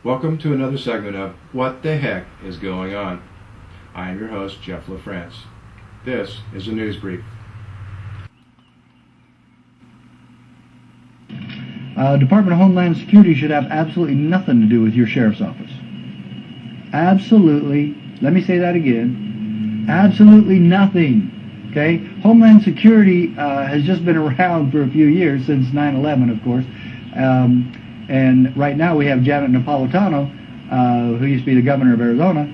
Welcome to another segment of What the Heck is Going On? I am your host, Jeff LaFrance. This is a news brief. Department of Homeland Security should have absolutely nothing to do with your sheriff's office. Absolutely, let me say that again, absolutely nothing. Okay, Homeland Security has just been around for a few years, since 9/11, of course. And right now we have Janet Napolitano, who used to be the governor of Arizona,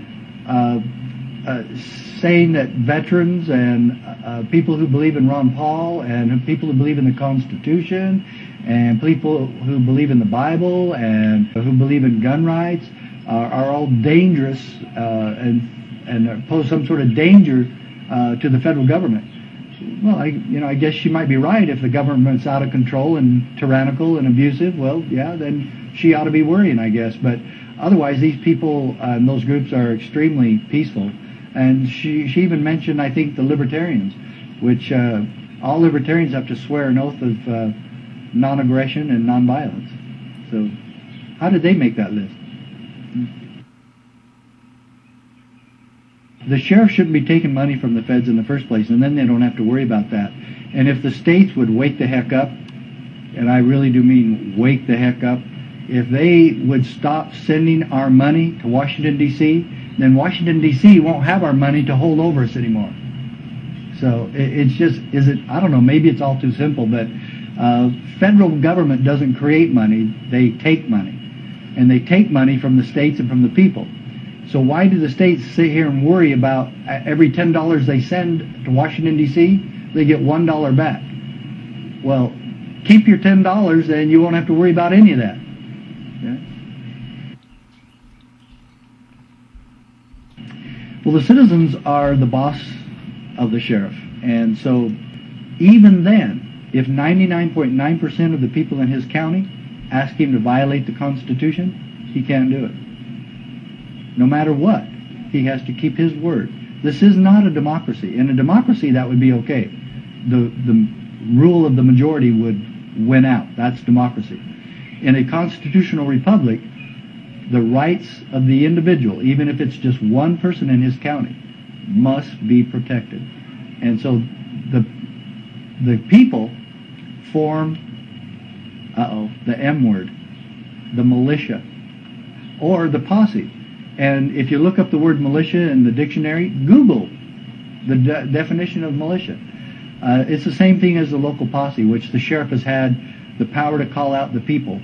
saying that veterans and people who believe in Ron Paul and people who believe in the Constitution and people who believe in the Bible and who believe in gun rights are all dangerous and pose some sort of danger to the federal government. Well, I guess she might be right. If the government's out of control and tyrannical and abusive, well, yeah, then she ought to be worrying, I guess. But otherwise, these people and those groups are extremely peaceful. And she even mentioned, I think, the libertarians, which all libertarians have to swear an oath of non-aggression and non-violence. So how did they make that list? The sheriff shouldn't be taking money from the feds in the first place, and then they don't have to worry about that. And if the states would wake the heck up, and I really do mean wake the heck up, if they would stop sending our money to Washington, D.C., then Washington, D.C. won't have our money to hold over us anymore. So it's just, I don't know, maybe it's all too simple, but federal government doesn't create money, they take money. And they take money from the states and from the people. So why do the states sit here and worry about every $10 they send to Washington, D.C., they get $1 back? Well, keep your $10 and you won't have to worry about any of that. Okay? Well, the citizens are the boss of the sheriff. And so even then, if 99.9% of the people in his county ask him to violate the Constitution, he can't do it. No matter what, he has to keep his word. This is not a democracy. In a democracy, that would be okay. The rule of the majority would win out. That's democracy. In a constitutional republic, the rights of the individual, even if it's just one person in his county, must be protected. And so the people form, the M word, the militia, or the posse. And if you look up the word militia in the dictionary, Google the definition of militia. It's the same thing as the local posse, which the sheriff has had the power to call out the people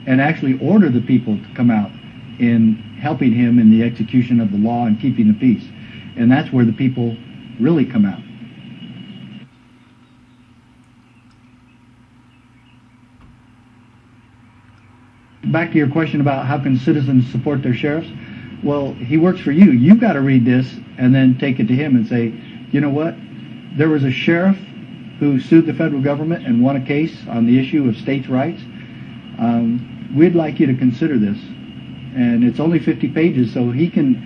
and actually order the people to come out in helping him in the execution of the law and keeping the peace. And that's where the people really come out. Back to your question about how can citizens support their sheriffs. Well, he works for you. You've got to read this and then take it to him and say, you know what? There was a sheriff who sued the federal government and won a case on the issue of states' rights. We'd like you to consider this. And it's only 50 pages, so he can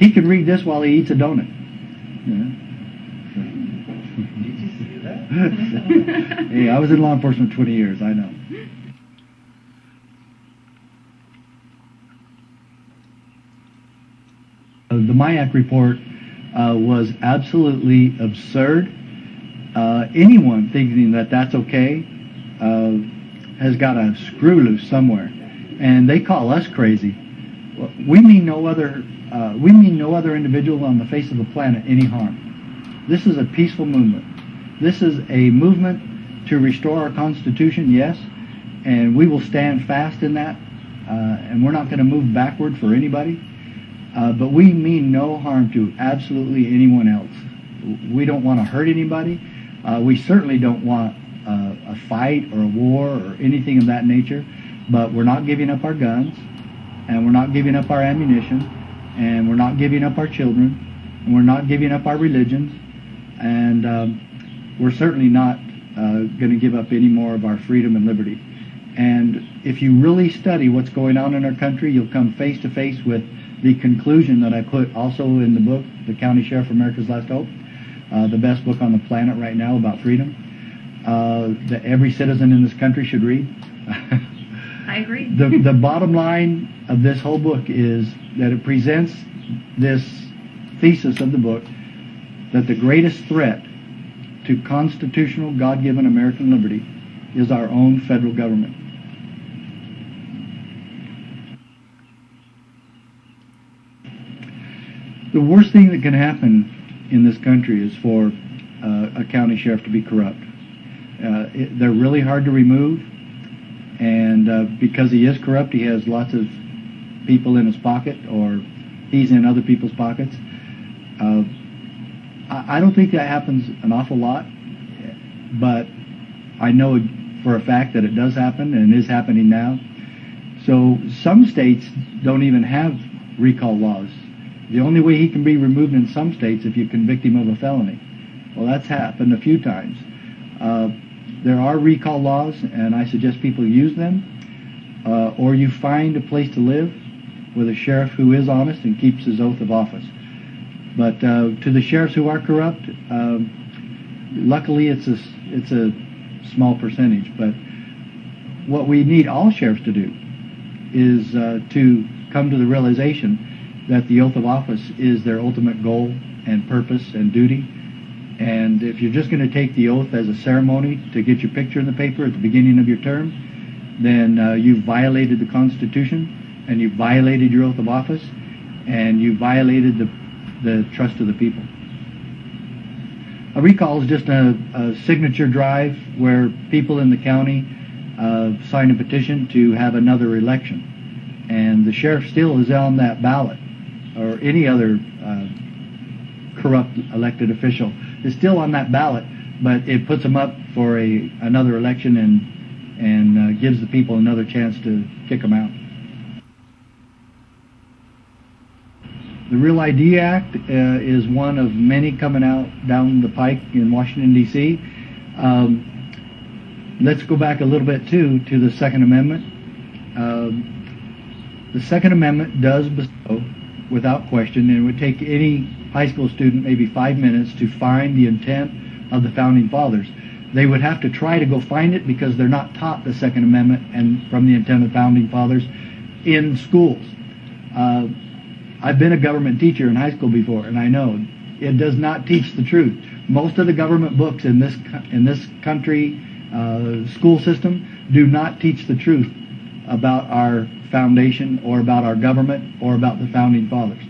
read this while he eats a donut. Yeah. Did you see that? Hey, I was in law enforcement 20 years, I know. The Mack report was absolutely absurd. Anyone thinking that that's okay has got a screw loose somewhere, and they call us crazy. We mean no other individual on the face of the planet any harm. This is a peaceful movement. This is a movement to restore our Constitution, yes, and we will stand fast in that, and we're not going to move backward for anybody. But we mean no harm to absolutely anyone else. We don't want to hurt anybody. We certainly don't want a fight or a war or anything of that nature. But we're not giving up our guns, and we're not giving up our ammunition, and we're not giving up our children, and we're not giving up our religions, and we're certainly not going to give up any more of our freedom and liberty. And if you really study what's going on in our country, you'll come face to face with the conclusion that I put also in the book, The County Sheriff, America's Last Hope, the best book on the planet right now about freedom, that every citizen in this country should read. I agree. The bottom line of this whole book is that it presents this thesis of the book that the greatest threat to constitutional, God-given American liberty is our own federal government. The worst thing that can happen in this country is for a county sheriff to be corrupt. They're really hard to remove, and because he is corrupt, he has lots of people in his pocket, or he's in other people's pockets. I don't think that happens an awful lot, but I know for a fact that it does happen and is happening now. So some states don't even have recall laws. The only way he can be removed in some states if you convict him of a felony. Well, that's happened a few times. There are recall laws, and I suggest people use them, or you find a place to live with a sheriff who is honest and keeps his oath of office. But to the sheriffs who are corrupt, luckily it's a small percentage. But what we need all sheriffs to do is to come to the realization that the oath of office is their ultimate goal and purpose and duty. And if you're just going to take the oath as a ceremony to get your picture in the paper at the beginning of your term, then you've violated the Constitution, and you've violated your oath of office, and you've violated the trust of the people. A recall is just a signature drive where people in the county sign a petition to have another election. And the sheriff still is on that ballot, or any other corrupt elected official is still on that ballot, but it puts them up for another election and gives the people another chance to kick them out. The Real ID Act is one of many coming out down the pike in Washington, D.C. Let's go back a little bit, too, to the Second Amendment. The Second Amendment does bestow, without question, and it would take any high school student maybe 5 minutes to find the intent of the Founding Fathers. They would have to try to go find it because they're not taught the Second Amendment and from the intent of the Founding Fathers in schools. I've been a government teacher in high school before, and I know it does not teach the truth. Most of the government books in this country school system do not teach the truth about our foundation or about our government or about the Founding Fathers.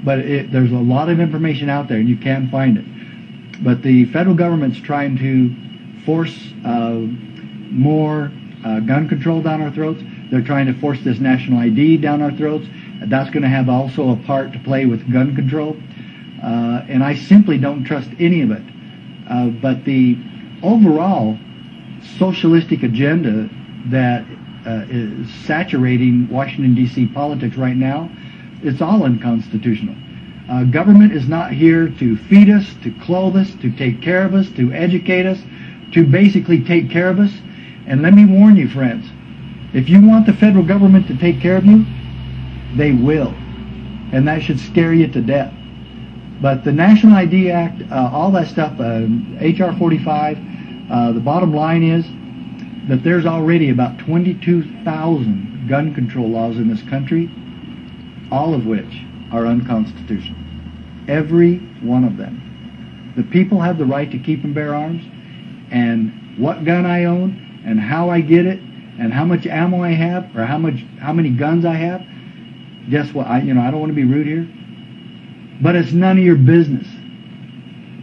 But there's a lot of information out there, and you can find it. But the federal government's trying to force more gun control down our throats. They're trying to force this national ID down our throats. That's going to have also a part to play with gun control. And I simply don't trust any of it. But the overall socialistic agenda that is saturating Washington, D.C. politics right now, it's all unconstitutional. Government is not here to feed us, to clothe us, to take care of us, to educate us, to basically take care of us. And let me warn you, friends, if you want the federal government to take care of you, they will. And that should scare you to death. But the National ID Act, all that stuff, H.R. 45, the bottom line is that there's already about 22,000 gun control laws in this country, all of which are unconstitutional. Every one of them. The people have the right to keep and bear arms, and what gun I own, and how I get it, and how much ammo I have, or how many guns I have. Guess what? I don't want to be rude here, but it's none of your business,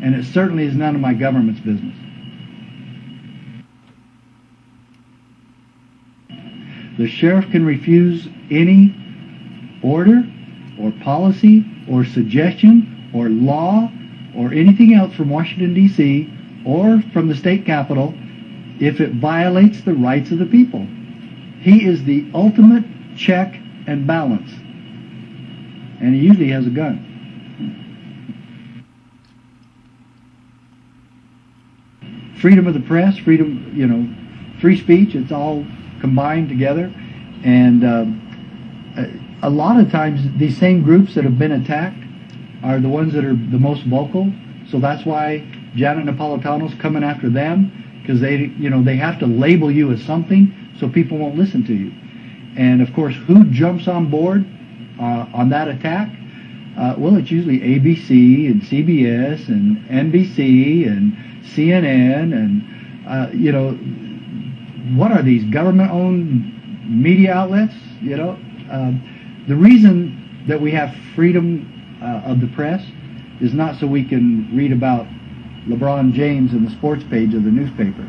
and it certainly is none of my government's business. The sheriff can refuse any order or policy or suggestion or law or anything else from Washington, D.C. or from the state capitol if it violates the rights of the people. He is the ultimate check and balance. And he usually has a gun. Freedom of the press, freedom, free speech, it's all combined together. And a lot of times these same groups that have been attacked are the ones that are the most vocal. So that's why Janet Napolitano's coming after them, because they have to label you as something so people won't listen to you. And of course, who jumps on board on that attack? Well, it's usually ABC and CBS and NBC and CNN and, you know, what are these, government-owned media outlets? You know, the reason that we have freedom of the press is not so we can read about LeBron James in the sports page of the newspaper.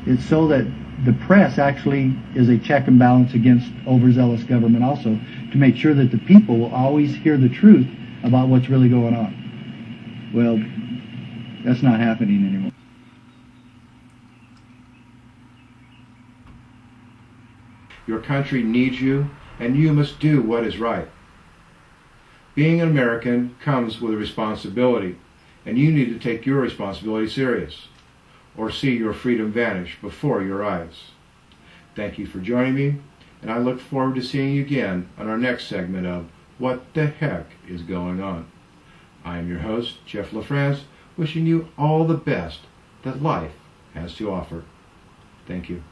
It's so that the press actually is a check and balance against overzealous government also, to make sure that the people will always hear the truth about what's really going on. Well, that's not happening anymore. Your country needs you, and you must do what is right. Being an American comes with a responsibility, and you need to take your responsibility serious, or see your freedom vanish before your eyes. Thank you for joining me, and I look forward to seeing you again on our next segment of What the Heck is Going On? I am your host, Jeff LaFrance, wishing you all the best that life has to offer. Thank you.